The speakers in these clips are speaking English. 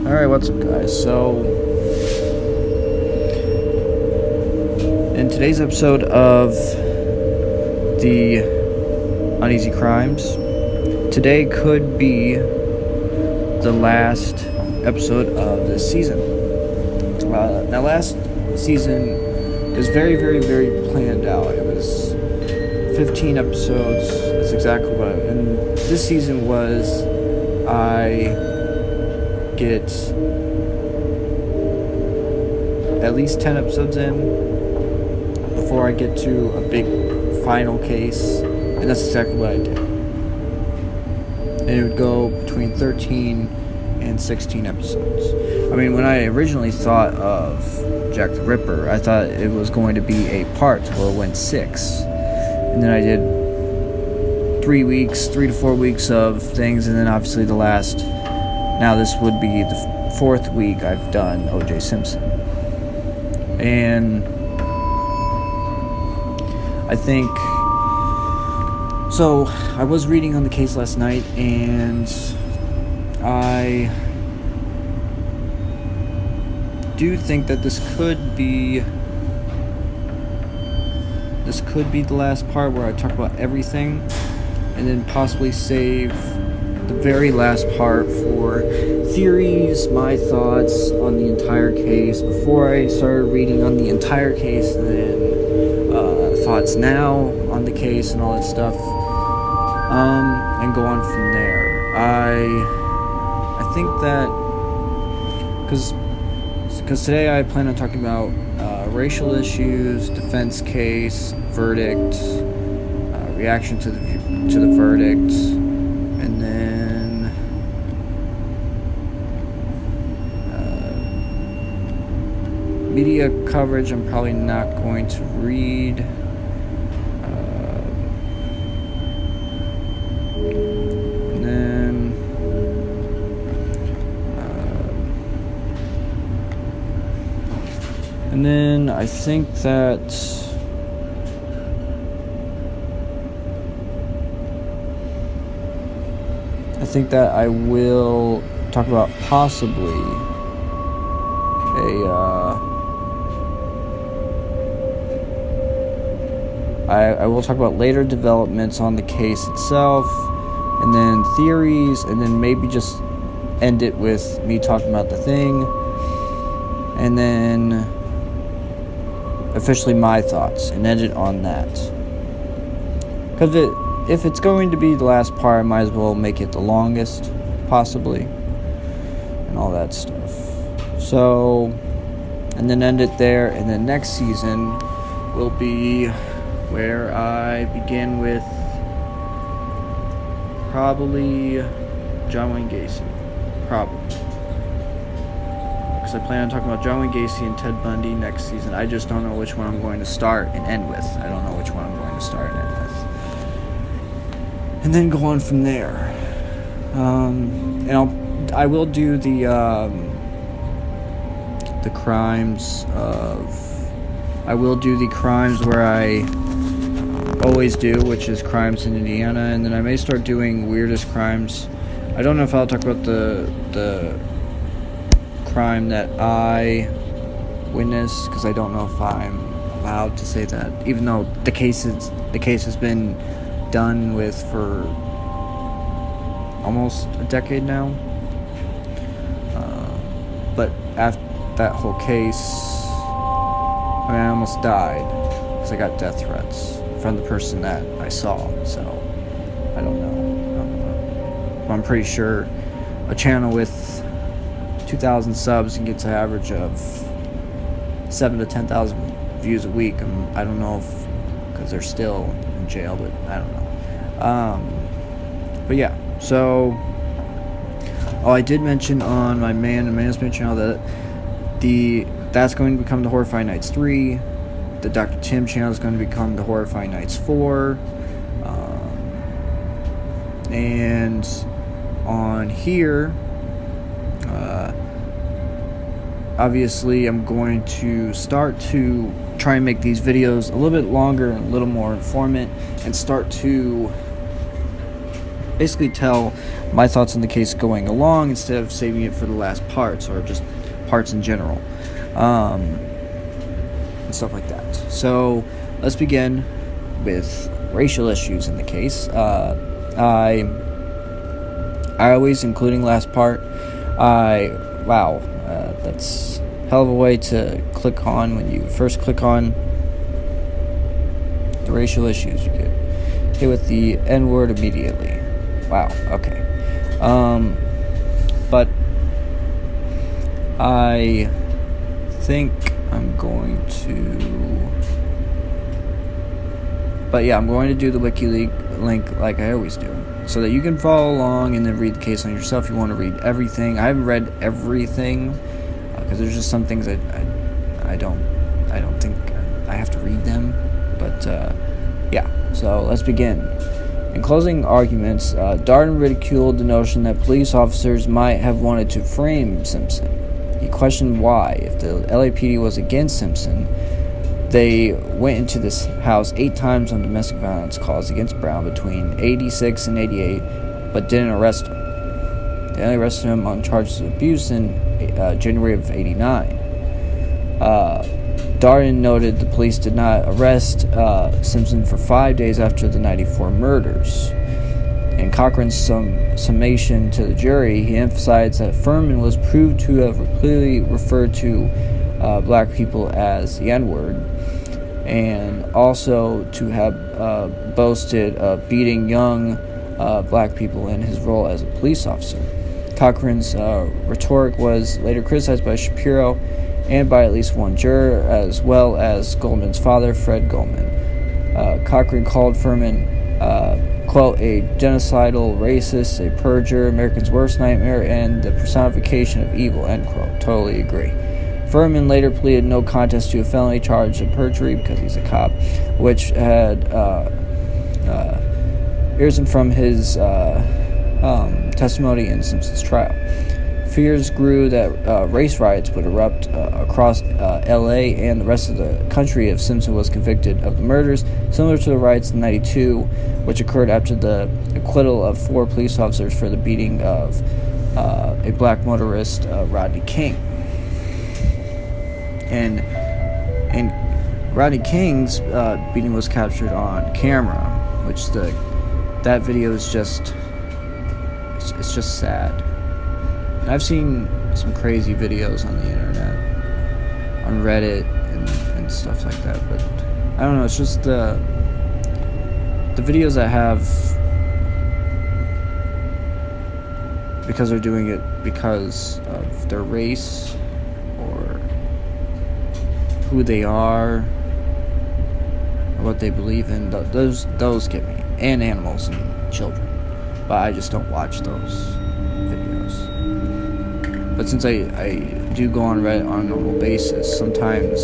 Alright, what's up guys? So, in today's episode of the Uneasy Crimes, today could be the last episode of this season. Now last season was very planned out. It was 15 episodes, that's exactly what and this season was, I get at least 10 episodes in before I get to a big final case, and that's exactly what I did. And it would go between 13 and 16 episodes. I mean, when I originally thought of Jack the Ripper, I thought it was going to be a part where it went 6. And then I did 3 to 4 weeks of things, and then obviously the last, now this would be the 4th week I've done O.J. Simpson. And I think, so I was reading on the case last night, and I do think that this could be the last part where I talk about everything, and then possibly save the very last part for theories, my thoughts on the entire case before I started reading on the entire case, and then thoughts now on the case and all that stuff, and go on from there. I think that because today I plan on talking about racial issues, defense case, verdict, reaction to the verdict, and then media coverage I'm probably not going to read. And then I think that I will talk about possibly I will talk about later developments on the case itself, and then theories, and then maybe just end it with me talking about the thing, and then officially my thoughts, and end it on that. Because if it's going to be the last part, I might as well make it the longest, possibly, and all that stuff. So, and then end it there, and then next season will be where I begin with probably John Wayne Gacy. Probably. Because I plan on talking about John Wayne Gacy and Ted Bundy next season. I just don't know which one I'm going to start and end with. I don't know which one I'm going to start and end with. And then go on from there. And I will do the crimes where I always do, which is crimes in Indiana, and then I may start doing weirdest crimes. I don't know if I'll talk about the crime that I witnessed, because I don't know if I'm allowed to say that, even though the case has been done with for almost a decade now. But after that whole case, I almost died because I got death threats from the person that I saw. So I don't know. I'm pretty sure a channel with 2,000 subs and gets an average of 7,000 to 10,000 views a week. I don't know if because they're still in jail, but I don't know. But yeah, so I did mention on my management channel that that's going to become the Horrifying Nights 3. The Dr. Tim channel is going to become the Horrifying Nights 4. And on here, obviously I'm going to start to try and make these videos a little bit longer and a little more informative, and start to basically tell my thoughts on the case going along instead of saving it for the last parts, or just parts in general, and stuff like that. So let's begin with racial issues in the case. I always, including last part, that's a hell of a way to click on. When you first click on the racial issues, you get hit with the N-word immediately. Wow, okay. But I think I'm going to... But yeah, I'm going to do the wiki link like I always do, so that you can follow along and then read the case on yourself if you want to read everything. I haven't read everything, because there's just some things I don't think I have to read them. But yeah, so let's begin. In closing arguments, Darden ridiculed the notion that police officers might have wanted to frame Simpson. He questioned why, if the LAPD was against Simpson, they went into this house 8 times on domestic violence calls against Brown between 86 and 88, but didn't arrest him. They only arrested him on charges of abuse in January of 89. Darden noted the police did not arrest Simpson for 5 days after the 94 murders. In Cochran's summation to the jury, he emphasized that Furman was proved to have repeatedly referred to black people as the N-word, and also to have boasted of beating young black people in his role as a police officer. Cochran's rhetoric was later criticized by Shapiro and by at least one juror, as well as Goldman's father, Fred Goldman. Cochran called Furman, quote, a genocidal racist, a perjurer, America's worst nightmare, and the personification of evil, end quote. Totally agree. Furman later pleaded no contest to a felony charge of perjury because he's a cop, which had arisen from his testimony in Simpson's trial. Fears grew that race riots would erupt across L.A. and the rest of the country if Simpson was convicted of the murders, similar to the riots in '92, which occurred after the acquittal of 4 police officers for the beating of a black motorist, Rodney King. And Rodney King's beating was captured on camera, which that video is just sad. And I've seen some crazy videos on the internet, on Reddit and stuff like that, but I don't know, it's just the videos that have, because they're doing it because of their race or who they are or what they believe in, those get me, and animals and children, but I just don't watch those videos. But since I do go on Reddit on a normal basis, sometimes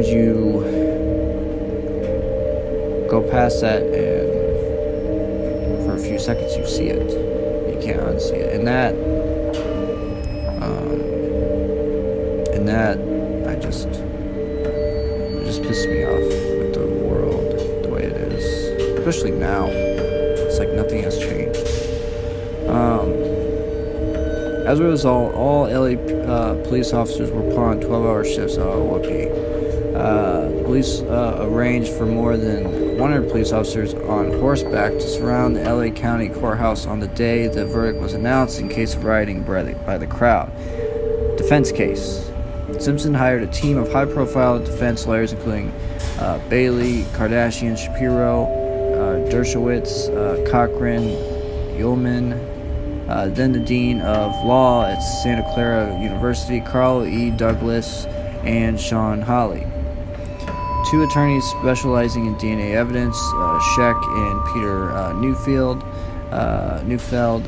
you go past that and for a few seconds you see it. You can't unsee it. And that it just pisses me off with the world the way it is. Especially now. It's like nothing has changed. As a result, all LA police officers were put on 12-hour shifts. Police arranged for more than 100 police officers on horseback to surround the LA County Courthouse on the day the verdict was announced in case of rioting by the crowd. Defense case. Simpson hired a team of high-profile defense lawyers, including Bailey, Kardashian, Shapiro, Dershowitz, Cochran, Ullman, then the Dean of Law at Santa Clara University, Carl E. Douglas, and Sean Hawley. 2 attorneys specializing in DNA evidence, Scheck and Peter Neufeld,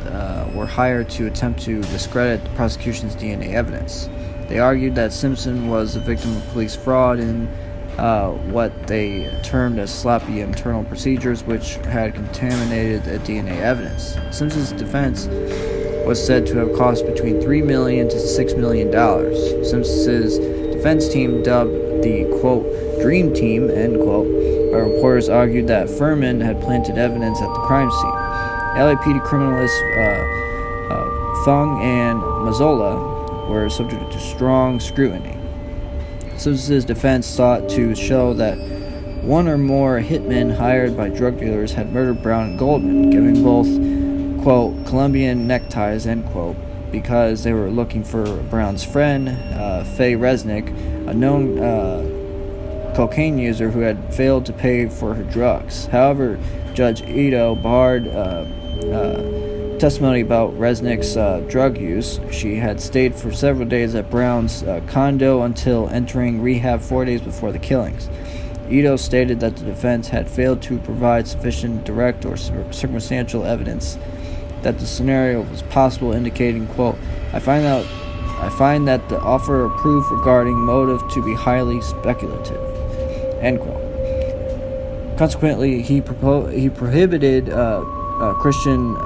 were hired to attempt to discredit the prosecution's DNA evidence. They argued that Simpson was a victim of police fraud in what they termed as sloppy internal procedures, which had contaminated the DNA evidence. Simpson's defense was said to have cost between $3 million to $6 million. Simpson's defense team, dubbed the, quote, Dream Team, end quote, but reporters argued that Furman had planted evidence at the crime scene. LAPD criminalists Fung and Mazzola were subject to strong scrutiny. Simpson's defense sought to show that one or more hitmen hired by drug dealers had murdered Brown and Goldman, giving both, quote, Colombian neckties, end quote, because they were looking for Brown's friend, Faye Resnick, a known cocaine user who had failed to pay for her drugs. However, Judge Ito barred testimony about Resnick's drug use. She had stayed for several days at Brown's condo until entering rehab 4 days before the killings. Ito stated that the defense had failed to provide sufficient direct or circumstantial evidence that the scenario was possible, indicating, quote, I find that the offer of proof regarding motive to be highly speculative, end quote. Consequently, he prohibited Christian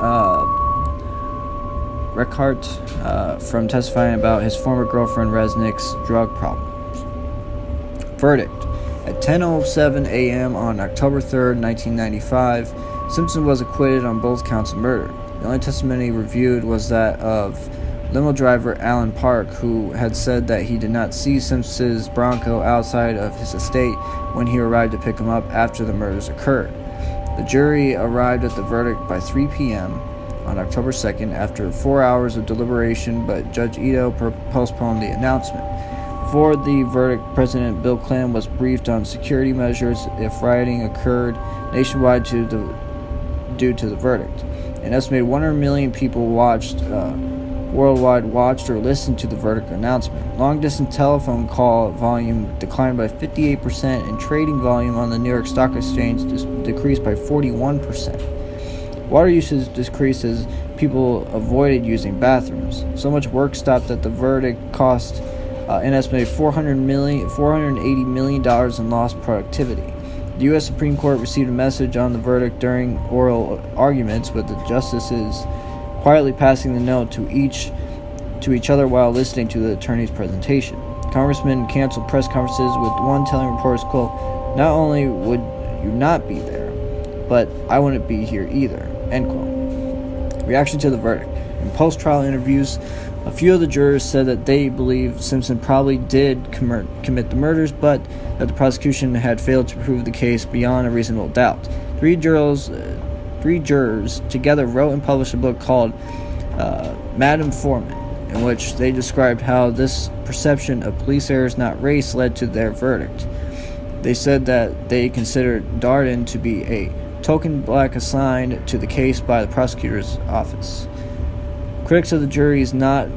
Reckart from testifying about his former girlfriend Resnick's drug problems. Verdict. At 10:07 a.m. on October 3rd, 1995, Simpson was acquitted on both counts of murder. The only testimony reviewed was that of limo driver Alan Park, who had said that he did not see Simpson's Bronco outside of his estate when he arrived to pick him up after the murders occurred. The jury arrived at the verdict by 3 p.m. on October 2nd after 4 hours of deliberation, but Judge Ito postponed the announcement. Before the verdict, President Bill Clinton was briefed on security measures if rioting occurred nationwide due to the verdict. An estimated 100 million people worldwide watched or listened to the verdict announcement. Long-distance telephone call volume declined by 58%, and trading volume on the New York Stock Exchange decreased by 41%. Water usage decreased as people avoided using bathrooms. So much work stopped that the verdict cost an estimated $480 million in lost productivity. The U.S. Supreme Court received a message on the verdict during oral arguments, with the justices quietly passing the note to each other while listening to the attorney's presentation. Congressmen canceled press conferences, with one telling reporters, quote, not only would you not be there, but I wouldn't be here either, end quote. Reaction to the verdict. In post-trial interviews, a few of the jurors said that they believe Simpson probably did commit the murders, but that the prosecution had failed to prove the case beyond a reasonable doubt. Three jurors together wrote and published a book called Madam Foreman, in which they described how this perception of police errors, not race, led to their verdict. They said that they considered Darden to be a token black assigned to the case by the prosecutor's office. Critics of the jury's not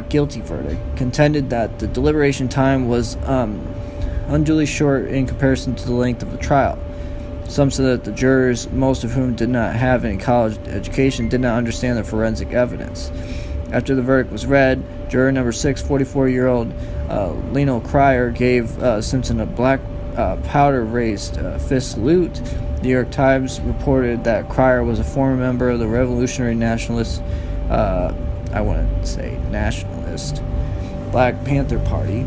guilty verdict contended that the deliberation time was unduly short in comparison to the length of the trial. Some said that the jurors, most of whom did not have any college education, did not understand the forensic evidence. After the verdict was read, juror number 6, 44-year-old Leno Cryer, gave Simpson a black powder-raised fist salute. The New York Times reported that Cryer was a former member of the Revolutionary Nationalist Black Panther Party.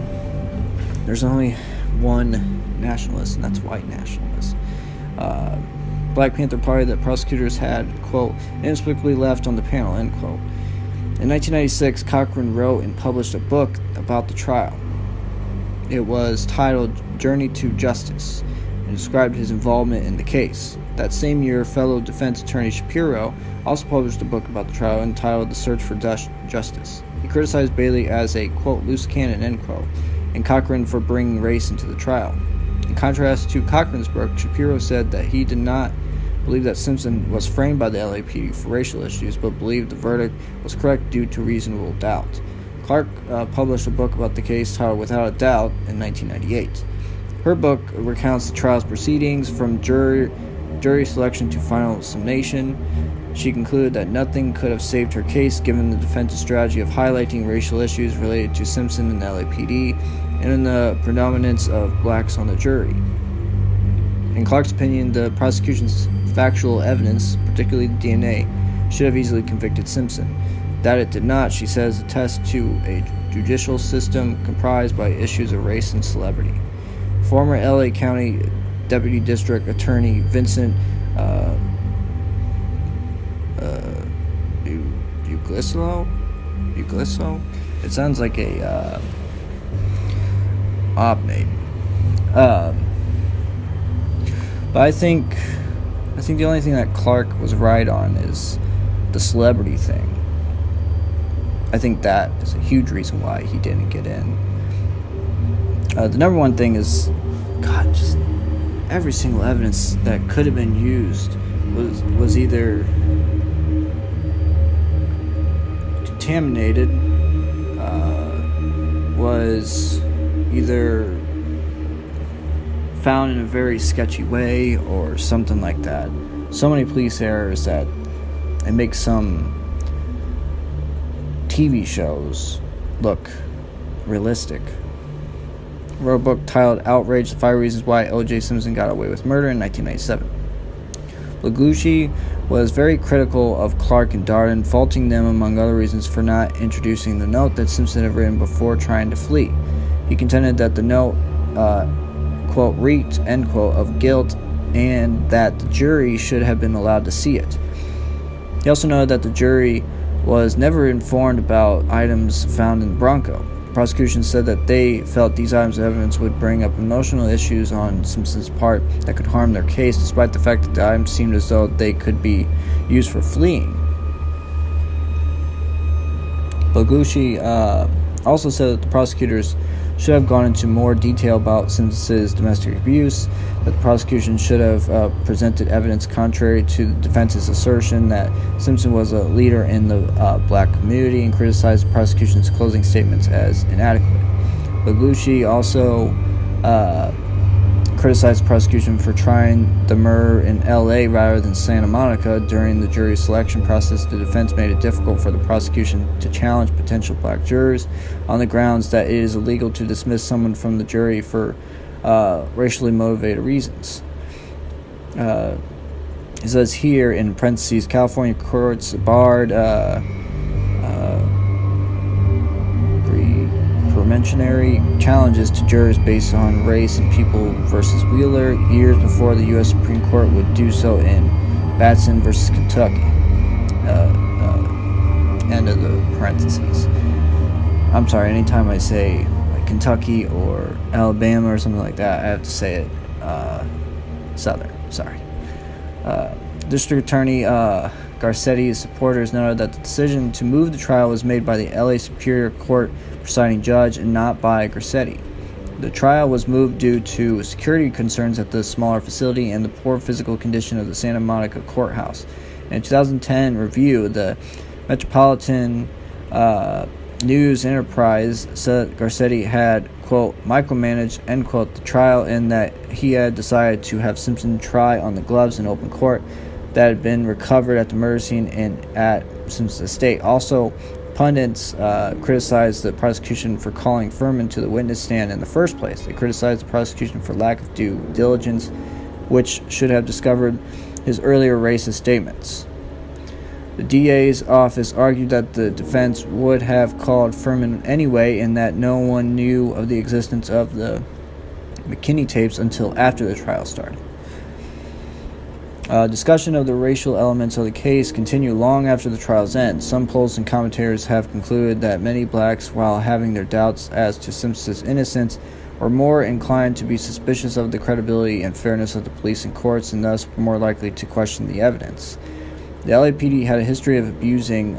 There's only one nationalist, and that's white nationalist. Black Panther Party that prosecutors had, quote, inexplicably left on the panel, end quote. In 1996, Cochran wrote and published a book about the trial. It was titled Journey to Justice, and described his involvement in the case. That same year, fellow defense attorney Shapiro also published a book about the trial entitled The Search for Justice. He criticized Bailey as a, quote, loose cannon, end quote, and Cochran for bringing race into the trial. In contrast to Cochran's book, Shapiro said that he did not believe that Simpson was framed by the LAPD for racial issues, but believed the verdict was correct due to reasonable doubt. Clark published a book about the case titled Without a Doubt in 1998. Her book recounts the trial's proceedings from jury selection to final summation. She concluded that nothing could have saved her case given the defense's strategy of highlighting racial issues related to Simpson and the LAPD, and in the predominance of blacks on the jury. In Clark's opinion, the prosecution's factual evidence, particularly the DNA, should have easily convicted Simpson. That it did not, she says, attests to a judicial system comprised by issues of race and celebrity. Former LA County Deputy District Attorney Vincent Uglisso? It sounds like a op name. But I think the only thing that Clark was right on is the celebrity thing. I think that is a huge reason why he didn't get in. The number one thing is, God, just every single evidence that could have been used was either contaminated, was either found in a very sketchy way or something like that. So many police errors that it makes some TV shows look realistic. Wrote a book titled Outrage, the 5 Reasons Why O.J. Simpson Got Away with Murder in 1997. Belushi was very critical of Clark and Darden, faulting them, among other reasons, for not introducing the note that Simpson had written before trying to flee. He contended that the note, quote, reeked, end quote, of guilt, and that the jury should have been allowed to see it. He also noted that the jury was never informed about items found in the Bronco. The prosecution said that they felt these items of evidence would bring up emotional issues on Simpson's part that could harm their case, despite the fact that the items seemed as though they could be used for fleeing. Belushi also said that the prosecutors should have gone into more detail about Simpson's domestic abuse, that the prosecution should have presented evidence contrary to the defense's assertion that Simpson was a leader in the black community, and criticized the prosecution's closing statements as inadequate. Belushi also criticized the prosecution for trying the murder in L.A. rather than Santa Monica. During the jury selection process, the defense made it difficult for the prosecution to challenge potential black jurors on the grounds that it is illegal to dismiss someone from the jury for racially motivated reasons. It says here in parentheses, California courts barred preliminary challenges to jurors based on race in People versus Wheeler years before the U.S. Supreme Court would do so in Batson versus Kentucky. End of the parentheses. I'm sorry, anytime I say like Kentucky or Alabama or something like that, I have to say it Southern. Sorry. District Attorney Garcetti's supporters noted that the decision to move the trial was made by the LA Superior Court presiding judge and not by Garcetti. The trial was moved due to security concerns at the smaller facility and the poor physical condition of the Santa Monica courthouse. In a 2010 review, the Metropolitan News Enterprise said Garcetti had, quote, micromanaged, end quote, the trial, and that he had decided to have Simpson try on the gloves in open court that had been recovered at the murder scene and at Simpson's estate. Also, pundits criticized the prosecution for calling Furman to the witness stand in the first place. They criticized the prosecution for lack of due diligence, which should have discovered his earlier racist statements. The DA's office argued that the defense would have called Furman anyway, and that no one knew of the existence of the McKinney tapes until after the trial started. Discussion of the racial elements of the case continued long after the trial's end. Some polls and commentators have concluded that many blacks, while having their doubts as to Simpson's innocence, were more inclined to be suspicious of the credibility and fairness of the police and courts, and thus were more likely to question the evidence. The LAPD had a history of abusing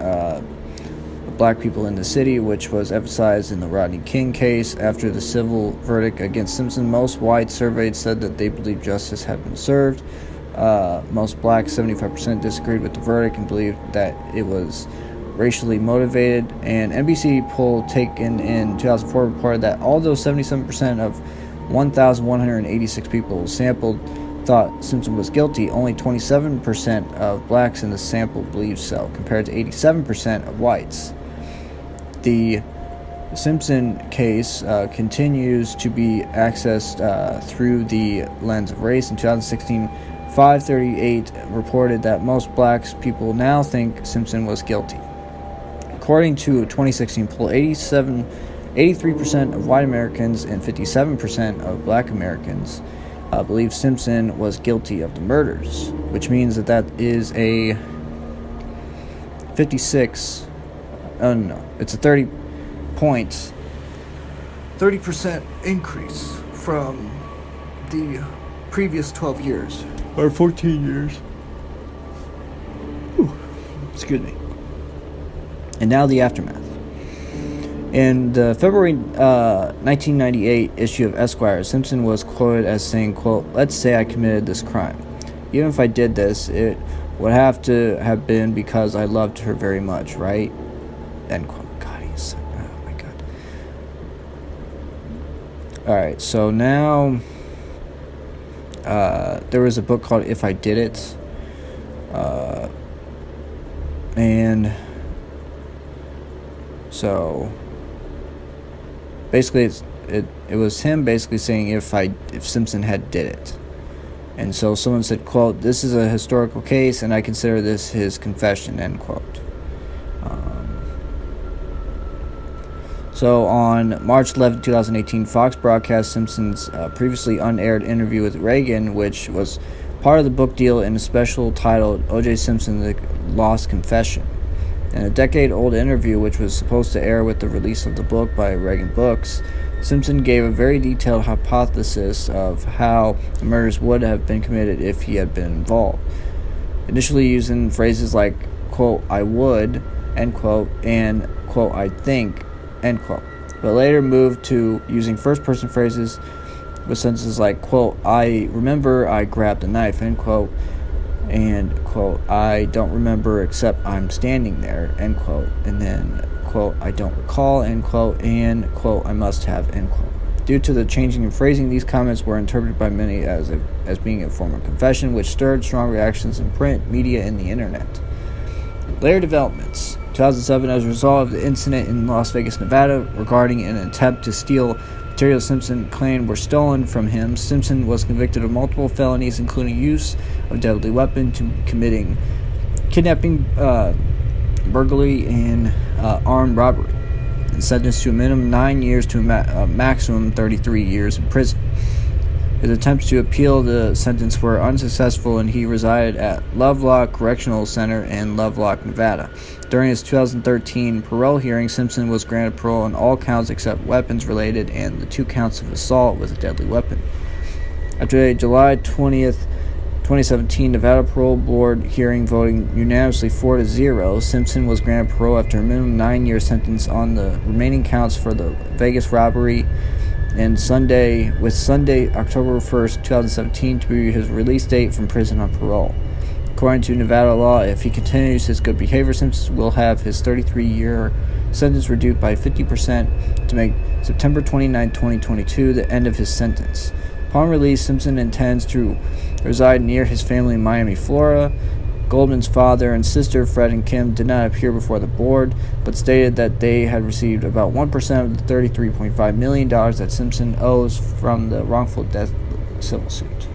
black people in the city, which was emphasized in the Rodney King case. After the civil verdict against Simpson, most whites surveyed said that they believed justice had been served. Most blacks, 75%, disagreed with the verdict and believed that it was racially motivated. An NBC poll taken in 2004 reported that although 77% of 1,186 people sampled thought Simpson was guilty, only 27% of blacks in the sample believed so, compared to 87% of whites. The Simpson case continues to be accessed through the lens of race. In 2016, 538 reported that most black people now think Simpson was guilty. According to a 2016 poll, 83% of white Americans and 57% of black Americans believed Simpson was guilty of the murders, which means that is a 56. Oh no, it's a 30% increase from the previous 12 years or 14 years. Ooh, excuse me. And now the aftermath. In the February 1998 issue of Esquire, Simpson was quoted as saying, quote, "Let's say I committed this crime. Even if I did this, it would have to have been because I loved her very much, right?" End quote. God, oh my God. Alright, so now there was a book called If I Did It. And so basically it was him basically saying if Simpson had did it. And so someone said, quote, "This is a historical case and I consider this his confession," end quote. So on March 11, 2018, Fox broadcast Simpson's previously unaired interview with Reagan, which was part of the book deal in a special titled O.J. Simpson, The Lost Confession. In a decade-old interview, which was supposed to air with the release of the book by Reagan Books, Simpson gave a very detailed hypothesis of how the murders would have been committed if he had been involved, initially using phrases like, quote, "I would," end quote, and, quote, "I think," end quote, but later moved to using first-person phrases with sentences like, quote, "I remember I grabbed a knife," end quote, and, quote, "I don't remember except I'm standing there," end quote, and then, quote, "I don't recall," end quote, and, quote, "I must have," end quote. Due to the changing in phrasing, these comments were interpreted by many as being a form of confession, which stirred strong reactions in print, media, and the internet. Later developments. 2007, as a result of the incident in Las Vegas, Nevada, regarding an attempt to steal materials Simpson claimed were stolen from him, Simpson was convicted of multiple felonies, including use of deadly weapon, to committing kidnapping, burglary, and armed robbery, and sentenced to a minimum 9 years to a maximum 33 years in prison. His attempts to appeal the sentence were unsuccessful, and he resided at Lovelock Correctional Center in Lovelock, Nevada. During his 2013 parole hearing, Simpson was granted parole on all counts except weapons-related and the 2 counts of assault with a deadly weapon. After a July 20th, 2017 Nevada Parole Board hearing voting unanimously 4-0, Simpson was granted parole after a minimum 9-year sentence on the remaining counts for the Vegas robbery, and Sunday, October 1st, 2017, to be his release date from prison on parole. According to Nevada law, if he continues his good behavior, Simpson will have his 33-year sentence reduced by 50% to make September 29, 2022 the end of his sentence. Upon release, Simpson intends to reside near his family in Miami, Florida. Goldman's father and sister, Fred and Kim, did not appear before the board, but stated that they had received about 1% of the $33.5 million that Simpson owes from the wrongful death civil suit.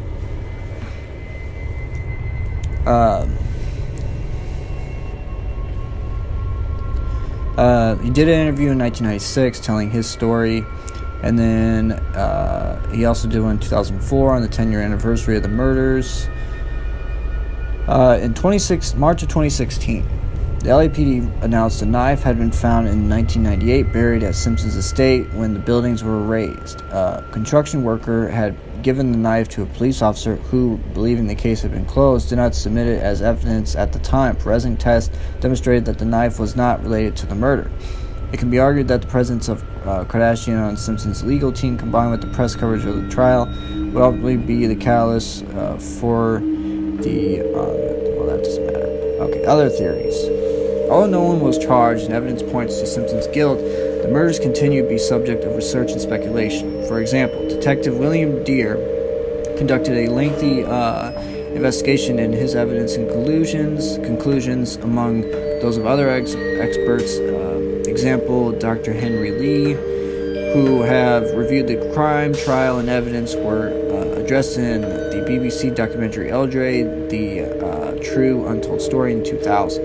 He did an interview in 1996 telling his story, and then he also did one in 2004 on the 10-year anniversary of the murders. In March of 2016, the LAPD announced a knife had been found in 1998 buried at Simpson's estate when the buildings were razed. A construction worker had given the knife to a police officer who, believing the case had been closed, did not submit it as evidence at the time. Forensic tests demonstrated that the knife was not related to the murder. It can be argued that the presence of Kardashian on Simpson's legal team, combined with the press coverage of the trial, would ultimately be the catalyst for the well, that doesn't matter. Okay, other theories. Although no one was charged and evidence points to Simpson's guilt, the murders continue to be subject of research and speculation. For example, Detective William Deere conducted a lengthy investigation in his evidence and conclusions among those of other experts. Example, Dr. Henry Lee, who have reviewed the crime, trial, and evidence were addressed in the BBC documentary Eldre, The True Untold Story in 2000.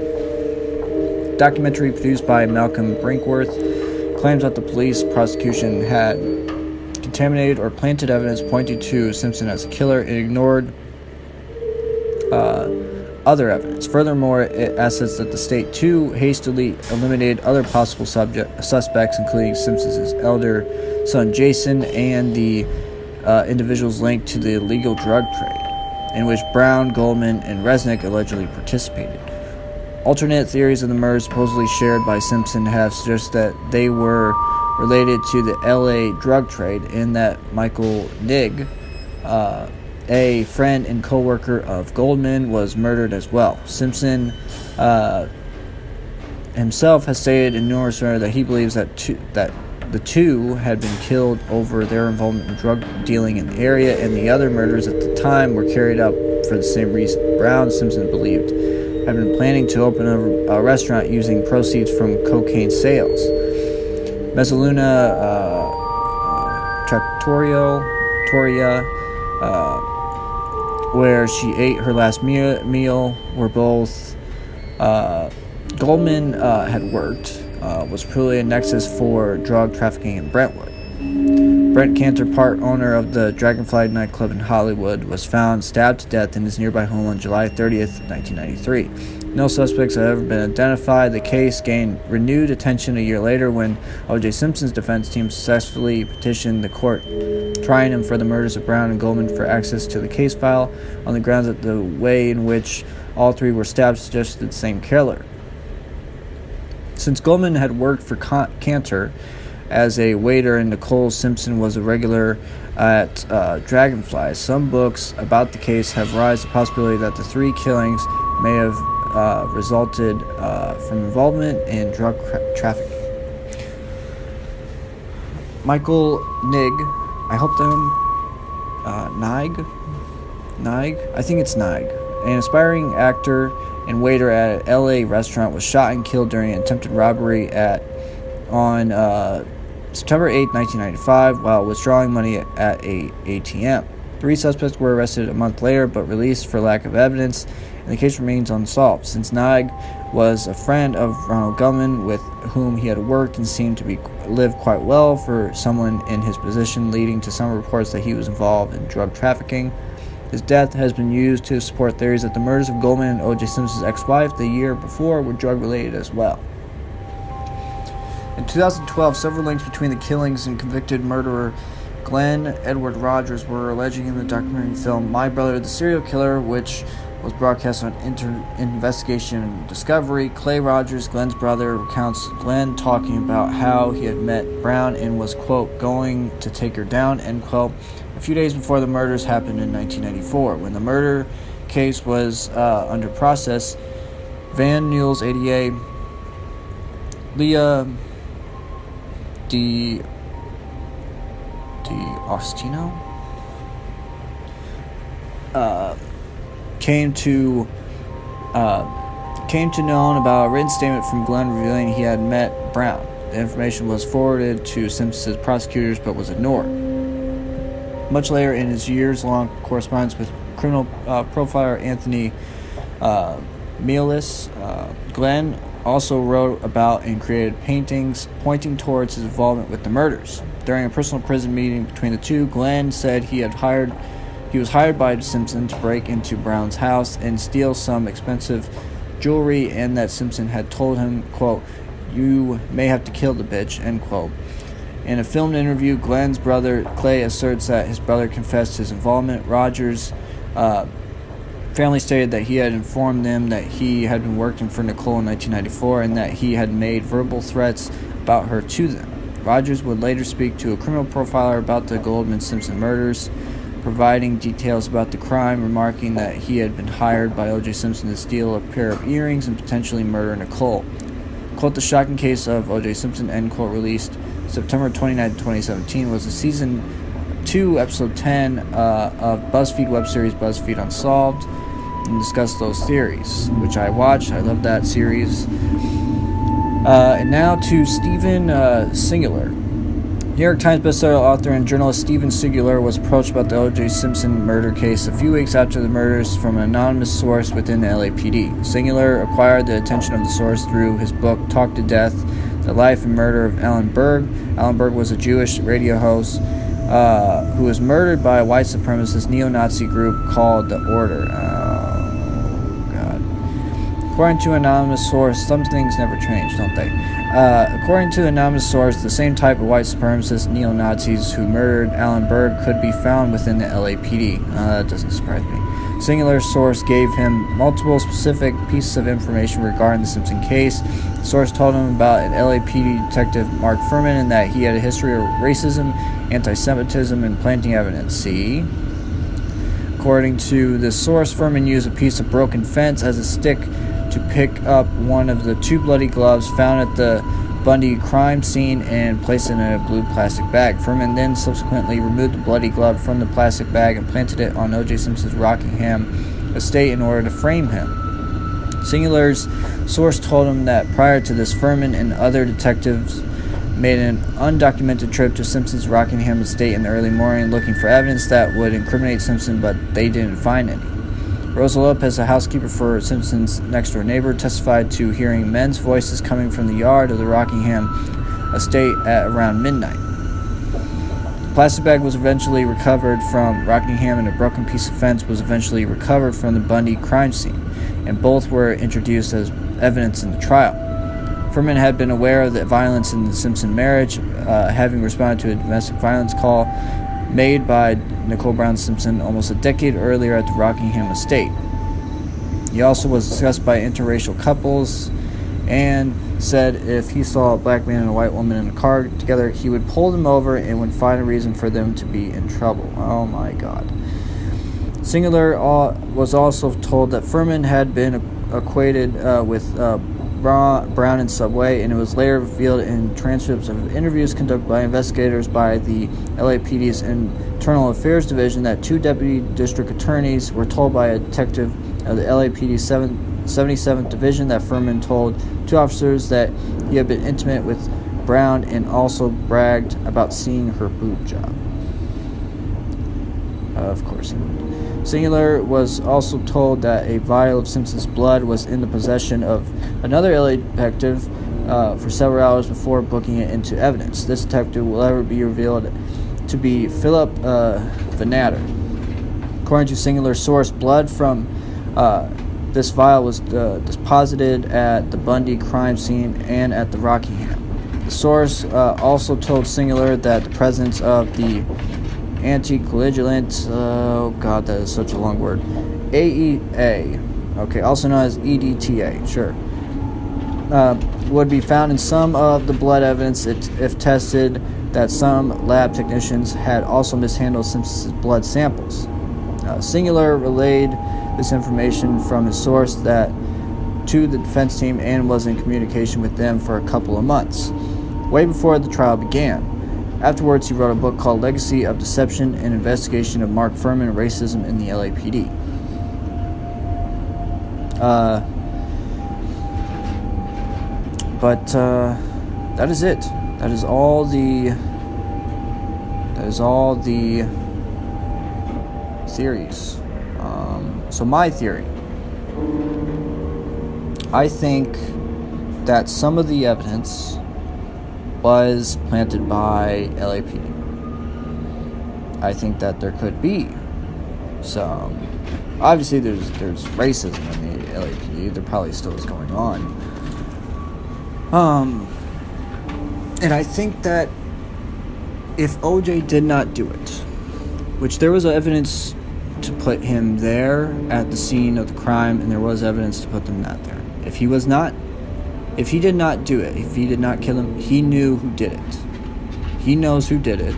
Documentary produced by Malcolm Brinkworth claims that the police prosecution had contaminated or planted evidence pointing to Simpson as a killer and ignored other evidence. Furthermore, it asserts that the state too hastily eliminated other possible suspects, including Simpson's elder son Jason and the individuals linked to the illegal drug trade, in which Brown, Goldman, and Resnick allegedly participated. Alternate theories of the murders supposedly shared by Simpson have suggested that they were related to the LA drug trade, and that Michael Nigg, a friend and co-worker of Goldman, was murdered as well. Simpson himself has stated in numerous matters that he believes that the two had been killed over their involvement in drug dealing in the area, and the other murders at the time were carried out for the same reason. Brown, Simpson believed, had been planning to open a restaurant using proceeds from cocaine sales. Mezzaluna Trattoria, where she ate her last meal, where both Goldman had worked, was truly a nexus for drug trafficking in Brentwood. Brent Cantor, part owner of the Dragonfly nightclub in Hollywood, was found stabbed to death in his nearby home on July 30th, 1993. No suspects have ever been identified. The case gained renewed attention a year later when O.J. Simpson's defense team successfully petitioned the court, trying him for the murders of Brown and Goldman for access to the case file on the grounds that the way in which all three were stabbed suggested the same killer. Since Goldman had worked for Cantor as a waiter and Nicole Simpson was a regular at Dragonfly, some books about the case have raised the possibility that the three killings may have resulted from involvement in drug trafficking. Michael Nigg, I hope Nigg, I think it's Nigg, an aspiring actor and waiter at an LA restaurant, was shot and killed during an attempted robbery on September 8, 1995, while withdrawing money at a ATM. 3 suspects were arrested a month later, but released for lack of evidence, and the case remains unsolved. Since Nigg was a friend of Ronald Goldman, with whom he had worked and seemed to live quite well for someone in his position, leading to some reports that he was involved in drug trafficking. His death has been used to support theories that the murders of Goldman and O.J. Simpson's ex-wife the year before were drug-related as well. In 2012, several links between the killings and convicted murderer Glenn Edward Rogers were alleging in the documentary film My Brother the Serial Killer, which was broadcast on Investigation Discovery. Clay Rogers, Glenn's brother, recounts Glenn talking about how he had met Brown and was, quote, going to take her down, end quote, a few days before the murders happened in 1994. When the murder case was under process, Van Nuys, ADA, Leah Ostino came to known about a written statement from Glenn revealing he had met Brown. The information was forwarded to Simpson's prosecutors but was ignored. Much later in his years-long correspondence with criminal profiler Anthony Mielis, Glenn also wrote about and created paintings pointing towards his involvement with the murders. During a personal prison meeting between the two, Glenn said he was hired by Simpson to break into Brown's house and steal some expensive jewelry, and that Simpson had told him, quote, "You may have to kill the bitch," end quote. In a filmed interview, Glenn's brother Clay asserts that his brother confessed his involvement. Rogers' family stated that he had informed them that he had been working for Nicole in 1994 and that he had made verbal threats about her to them. Rogers would later speak to a criminal profiler about the Goldman-Simpson murders, providing details about the crime, remarking that he had been hired by O.J. Simpson to steal a pair of earrings and potentially murder Nicole. Quote, "The shocking case of O.J. Simpson," end quote, released September 29, 2017, was a Season 2, Episode 10 of BuzzFeed web series BuzzFeed Unsolved, and discussed those theories, which I watched. I love that series. And now to Steven Singular. New York Times bestseller author and journalist Steven Singular was approached about the O.J. Simpson murder case a few weeks after the murders from an anonymous source within the LAPD. Singular acquired the attention of the source through his book Talk to Death, The Life and Murder of Alan Berg. Alan Berg was a Jewish radio host who was murdered by a white supremacist neo-Nazi group called the Order. Oh, God. According to an anonymous source, some things never change, don't they? According to an anonymous source, the same type of white supremacist neo-Nazis who murdered Alan Berg could be found within the LAPD. That doesn't surprise me. Singular source gave him multiple specific pieces of information regarding the Simpson case. The source told him about an LAPD detective, Mark Furman, and that he had a history of racism, anti-Semitism, and planting evidence. See? According to this source, Furman used a piece of broken fence as a stick to pick up one of the 2 bloody gloves found at the Bundy crime scene and placed it in a blue plastic bag. Furman then subsequently removed the bloody glove from the plastic bag and planted it on O.J. Simpson's Rockingham estate in order to frame him. Singular's source told him that prior to this, Furman and other detectives made an undocumented trip to Simpson's Rockingham estate in the early morning looking for evidence that would incriminate Simpson, but they didn't find any. Rosa Lopez, a housekeeper for Simpson's next-door neighbor, testified to hearing men's voices coming from the yard of the Rockingham estate at around midnight. The plastic bag was eventually recovered from Rockingham, and a broken piece of fence was eventually recovered from the Bundy crime scene, and both were introduced as evidence in the trial. Furman had been aware of the violence in the Simpson marriage, having responded to a domestic violence call made by Nicole Brown Simpson almost a decade earlier at the Rockingham estate. He also was discussed by interracial couples and said if he saw a black man and a white woman in a car together, he would pull them over and would find a reason for them to be in trouble. Oh my God. Singular was also told that Furman had been acquainted with Brown in Subway, and it was later revealed in transcripts of interviews conducted by investigators by the LAPD's Internal Affairs Division that 2 deputy district attorneys were told by a detective of the LAPD's 77th Division that Furman told 2 officers that he had been intimate with Brown and also bragged about seeing her boob job. Of course he would. Singular was also told that a vial of Simpson's blood was in the possession of another LA detective for several hours before booking it into evidence. This detective will ever be revealed to be Philip Vanatter. According to Singular source, blood from this vial was deposited at the Bundy crime scene and at the Rockingham. The source also told Singular that the presence of the anticoagulant, oh God, that is such a long word, AEA, okay, also known as EDTA, sure, would be found in some of the blood evidence if tested, that some lab technicians had also mishandled Simpson's blood samples. Singular relayed this information from his source to the defense team and was in communication with them for a couple of months, way before the trial began. Afterwards, he wrote a book called Legacy of Deception, an investigation of Mark Furman and racism in the LAPD. But that is it. That is all the theories. So my theory, I think that some of the evidence was planted by LAPD. I think that there could be some. Obviously, there's racism in the LAPD. There probably still is going on. And I think that if OJ did not do it, which there was evidence to put him there at the scene of the crime, and there was evidence to put them not there. If he did not do it, if he did not kill him, he knew who did it. He knows who did it.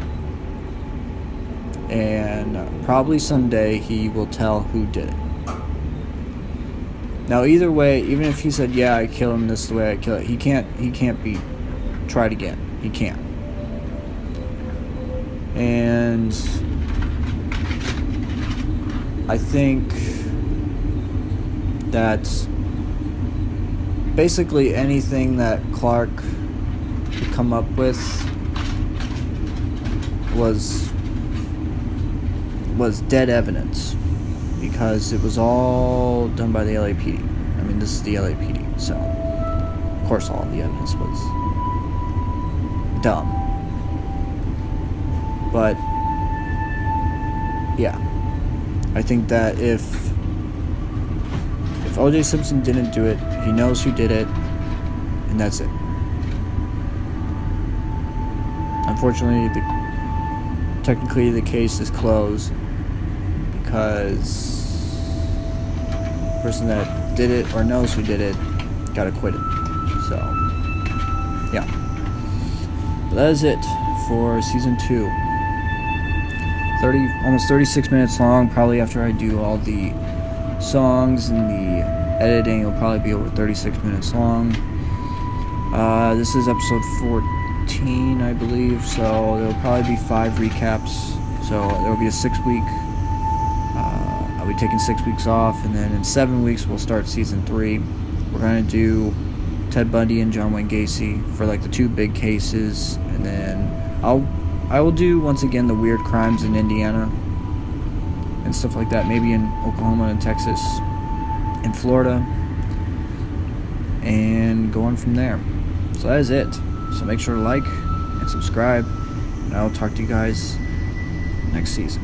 And probably someday he will tell who did it. Now, either way, even if he said, yeah, I kill him, this is the way I kill it, he can't be tried again. He can't. And I think that basically anything that Clark could come up with was dead evidence, because it was all done by the LAPD. I mean, this is the LAPD, so of course all of the evidence was dumb. But yeah, I think that if O.J. Simpson didn't do it, he knows who did it, and that's it. Unfortunately, technically the case is closed because the person that did it or knows who did it got acquitted. So, yeah. But that is it for season 2. Almost 36 minutes long. Probably after I do all the songs and the editing, it'll probably be over 36 minutes long. This is episode 14, I believe, so there'll probably be 5 recaps. So there will be a 6-week. I'll be taking 6 weeks off, and then in 7 weeks we'll start season 3. We're gonna do Ted Bundy and John Wayne Gacy for like the 2 big cases, and then I will do once again the weird crimes in Indiana and stuff like that, maybe in Oklahoma and Texas and Florida, and go on from there. So that is it. So make sure to like and subscribe, and I'll talk to you guys next season.